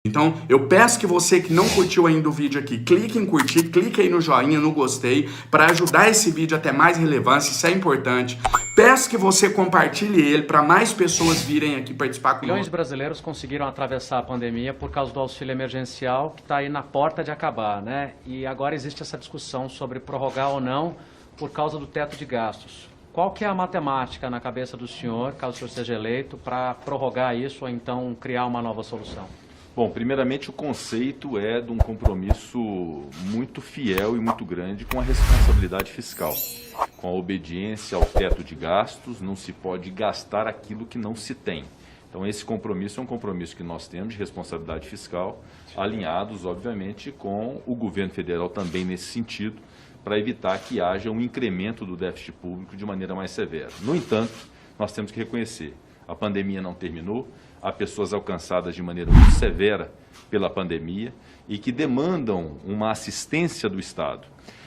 Então, eu peço que você que não curtiu ainda o vídeo aqui, clique em curtir, clique aí no joinha, no gostei, para ajudar esse vídeo a ter mais relevância, isso é importante. Peço que você compartilhe ele para mais pessoas virem aqui participar conosco. Milhões de brasileiros conseguiram atravessar a pandemia por causa do auxílio emergencial, que está aí na porta de acabar, né? E agora existe essa discussão sobre prorrogar ou não por causa do teto de gastos. Qual que é a matemática na cabeça do senhor, caso o senhor seja eleito, para prorrogar isso ou então criar uma nova solução? Bom, primeiramente o conceito é de um compromisso muito fiel e muito grande com a responsabilidade fiscal, com a obediência ao teto de gastos. Não se pode gastar aquilo que não se tem. Então esse compromisso é um compromisso que nós temos de responsabilidade fiscal, alinhados, obviamente, com o governo federal também nesse sentido, para evitar que haja um incremento do déficit público de maneira mais severa. No entanto, nós temos que reconhecer, a pandemia não terminou, há pessoas alcançadas de maneira muito severa pela pandemia e que demandam uma assistência do Estado.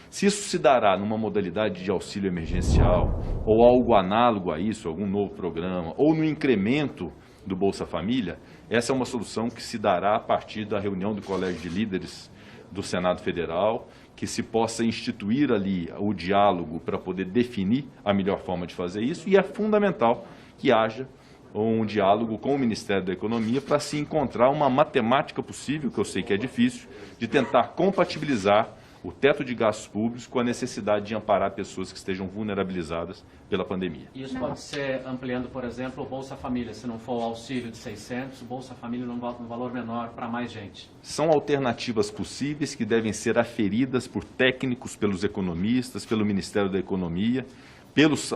Se isso se dará numa modalidade de auxílio emergencial ou algo análogo a isso, algum novo programa, ou no incremento do Bolsa Família, essa é uma solução que se dará a partir da reunião do Colégio de Líderes do Senado Federal, que se possa instituir ali o diálogo para poder definir a melhor forma de fazer isso, e é fundamental que haja um diálogo com o Ministério da Economia para se encontrar uma matemática possível, que eu sei que é difícil, de tentar compatibilizar o teto de gastos públicos com a necessidade de amparar pessoas que estejam vulnerabilizadas pela pandemia. Isso pode ser ampliando, por exemplo, o Bolsa Família, se não for o auxílio de 600, o Bolsa Família num valor menor para mais gente. São alternativas possíveis que devem ser aferidas por técnicos, pelos economistas, pelo Ministério da Economia,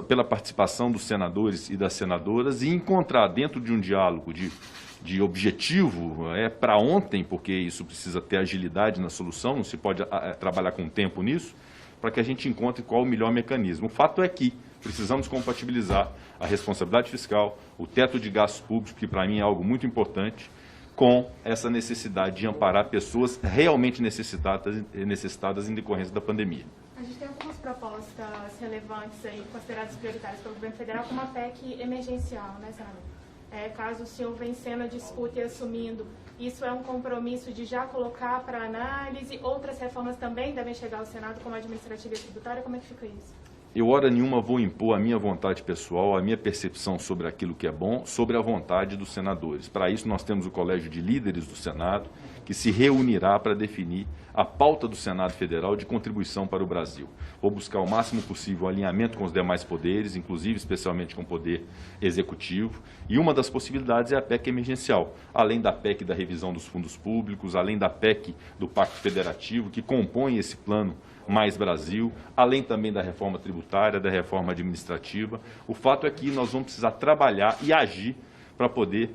pela participação dos senadores e das senadoras, e encontrar dentro de um diálogo de objetivo para ontem, porque isso precisa ter agilidade na solução, não se pode trabalhar com tempo nisso, para que a gente encontre qual o melhor mecanismo. O fato é que precisamos compatibilizar a responsabilidade fiscal, o teto de gastos públicos, que para mim é algo muito importante, com essa necessidade de amparar pessoas realmente necessitadas em decorrência da pandemia. A gente tem algumas propostas relevantes aí, consideradas prioritárias pelo governo federal, como a PEC emergencial, né, senador? Caso o senhor vencendo a disputa e assumindo, isso é um compromisso de já colocar para análise? Outras reformas também devem chegar ao Senado, como a administrativa e tributária? Como é que fica isso? Eu, hora nenhuma, vou impor a minha vontade pessoal, a minha percepção sobre aquilo que é bom, sobre a vontade dos senadores. Para isso, nós temos o Colégio de Líderes do Senado, que se reunirá para definir a pauta do Senado Federal de contribuição para o Brasil. Vou buscar o máximo possível o alinhamento com os demais poderes, inclusive, especialmente com o Poder Executivo, e uma das possibilidades é a PEC emergencial, além da PEC da revisão dos fundos públicos, além da PEC do Pacto Federativo, que compõe esse plano Mais Brasil, além também da reforma tributária, da reforma administrativa. O fato é que nós vamos precisar trabalhar e agir para poder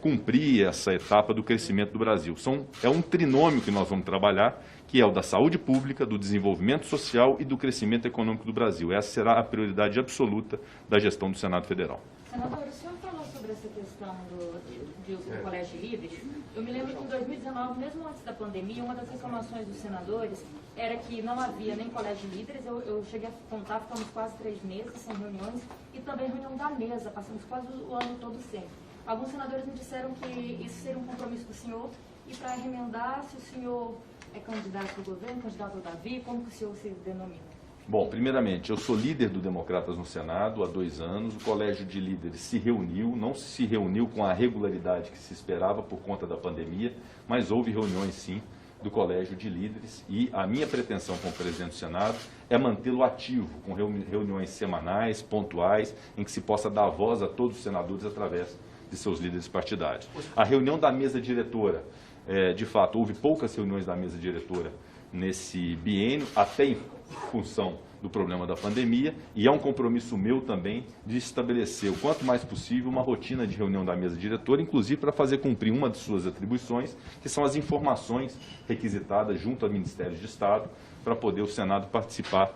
cumprir essa etapa do crescimento do Brasil. É um trinômio que nós vamos trabalhar, que é o da saúde pública, do desenvolvimento social e do crescimento econômico do Brasil. Essa será a prioridade absoluta da gestão do Senado Federal. Senador, o senhor falou sobre essa questão do Colégio de Líderes. Eu me lembro que em 2019, mesmo antes da pandemia, uma das reclamações dos senadores era que não havia nem Colégio de Líderes. Eu cheguei a contar, ficamos quase 3 meses sem reuniões, e também reunião da mesa, passamos quase o ano todo sem. Alguns senadores me disseram que isso seria um compromisso do senhor, e para remendar, se o senhor é candidato do governo, candidato ao Davi, como que o senhor se denomina? Bom, primeiramente, eu sou líder do Democratas no Senado há 2 anos. O Colégio de Líderes se reuniu, não se reuniu com a regularidade que se esperava por conta da pandemia, mas houve reuniões, sim, do Colégio de Líderes, e a minha pretensão como presidente do Senado é mantê-lo ativo, com reuniões semanais, pontuais, em que se possa dar voz a todos os senadores através de seus líderes partidários. A reunião da mesa diretora, de fato, houve poucas reuniões da mesa diretora nesse biênio, até em função do problema da pandemia, e é um compromisso meu também de estabelecer o quanto mais possível uma rotina de reunião da mesa diretora, inclusive para fazer cumprir uma de suas atribuições, que são as informações requisitadas junto ao Ministério de Estado, para poder o Senado participar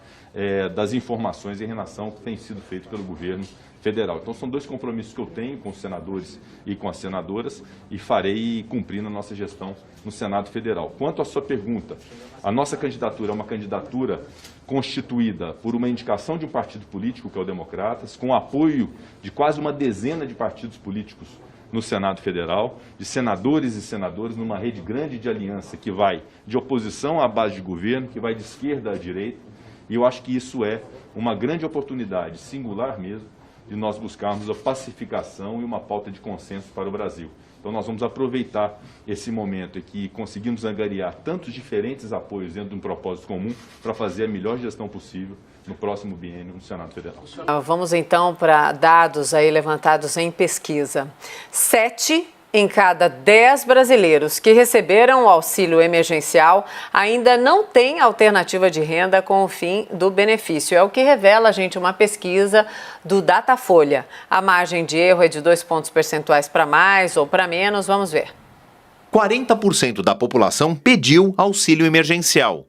das informações em relação ao que tem sido feito pelo governo federal. Então são 2 compromissos que eu tenho com os senadores e com as senadoras, e farei cumprir na nossa gestão no Senado Federal. Quanto à sua pergunta, a nossa candidatura é uma candidatura constituída por uma indicação de um partido político, que é o Democratas, com apoio de quase uma dezena de partidos políticos no Senado Federal, de senadores e senadoras, numa rede grande de aliança que vai de oposição à base de governo, que vai de esquerda à direita, e eu acho que isso é uma grande oportunidade, singular mesmo, de nós buscarmos a pacificação e uma pauta de consenso para o Brasil. Então nós vamos aproveitar esse momento em que conseguimos angariar tantos diferentes apoios dentro de um propósito comum para fazer a melhor gestão possível no próximo biênio no Senado Federal. Vamos então para dados aí levantados em pesquisa. 7 em cada 10 brasileiros que receberam o auxílio emergencial ainda não têm alternativa de renda com o fim do benefício. É o que revela, gente, uma pesquisa do Datafolha. A margem de erro é de 2 pontos percentuais para mais ou para menos. Vamos ver. 40% da população pediu auxílio emergencial.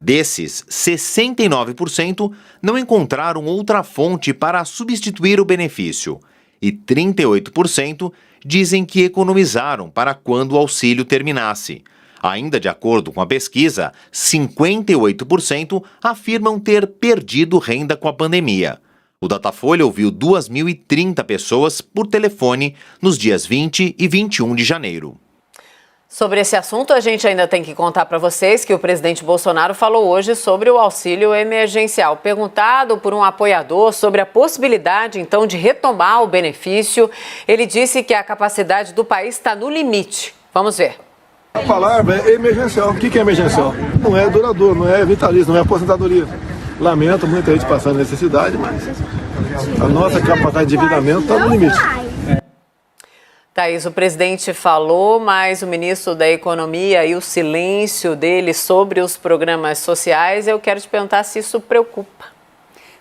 Desses, 69% não encontraram outra fonte para substituir o benefício. E 38% dizem que economizaram para quando o auxílio terminasse. Ainda de acordo com a pesquisa, 58% afirmam ter perdido renda com a pandemia. O Datafolha ouviu 2.030 pessoas por telefone nos dias 20 e 21 de janeiro. Sobre esse assunto, a gente ainda tem que contar para vocês que o presidente Bolsonaro falou hoje sobre o auxílio emergencial. Perguntado por um apoiador sobre a possibilidade, então, de retomar o benefício, ele disse que a capacidade do país está no limite. Vamos ver. A palavra é emergencial. O que é emergencial? Não é duradouro, não é vitalício, não é aposentadoria. Lamento muita gente passando necessidade, mas a nossa capacidade de endividamento está no limite. Thaís, o presidente falou, mas o ministro da Economia e o silêncio dele sobre os programas sociais, eu quero te perguntar se isso preocupa.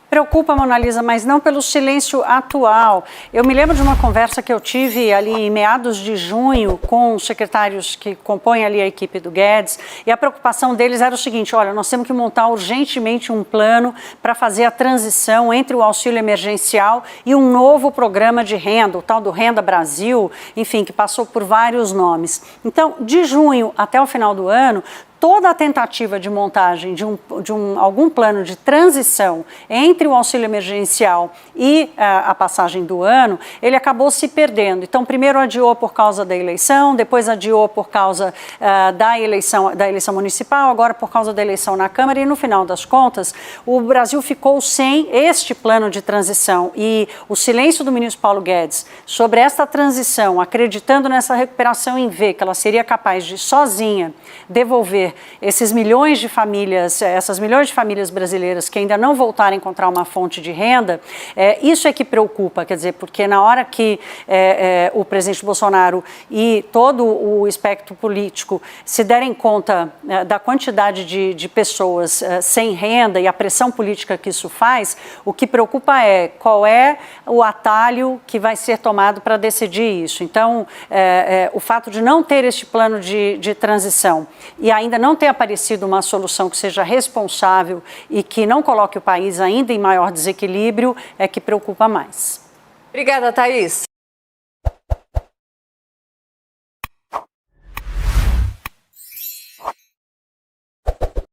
Preocupa, Mona Lisa, mas não pelo silêncio atual. Eu me lembro de uma conversa que eu tive ali em meados de junho com os secretários que compõem ali a equipe do Guedes, e a preocupação deles era o seguinte: olha, nós temos que montar urgentemente um plano para fazer a transição entre o auxílio emergencial e um novo programa de renda, o tal do Renda Brasil, enfim, que passou por vários nomes. Então, de junho até o final do ano, toda a tentativa de montagem de algum plano de transição entre o auxílio emergencial e a passagem do ano, ele acabou se perdendo. Então, primeiro adiou por causa da eleição, depois adiou por causa da eleição municipal, agora por causa da eleição na Câmara, e no final das contas, o Brasil ficou sem este plano de transição. E o silêncio do ministro Paulo Guedes sobre esta transição, acreditando nessa recuperação em V, que ela seria capaz de sozinha devolver esses milhões de famílias, essas milhões de famílias brasileiras que ainda não voltaram a encontrar uma fonte de renda, isso é que preocupa, quer dizer, porque na hora que o presidente Bolsonaro e todo o espectro político se derem conta da quantidade de pessoas sem renda e a pressão política que isso faz, o que preocupa é qual é o atalho que vai ser tomado para decidir isso. Então, o fato de não ter este plano de transição e ainda não ter aparecido uma solução que seja responsável e que não coloque o país ainda em maior desequilíbrio é que preocupa mais. Obrigada, Thaís.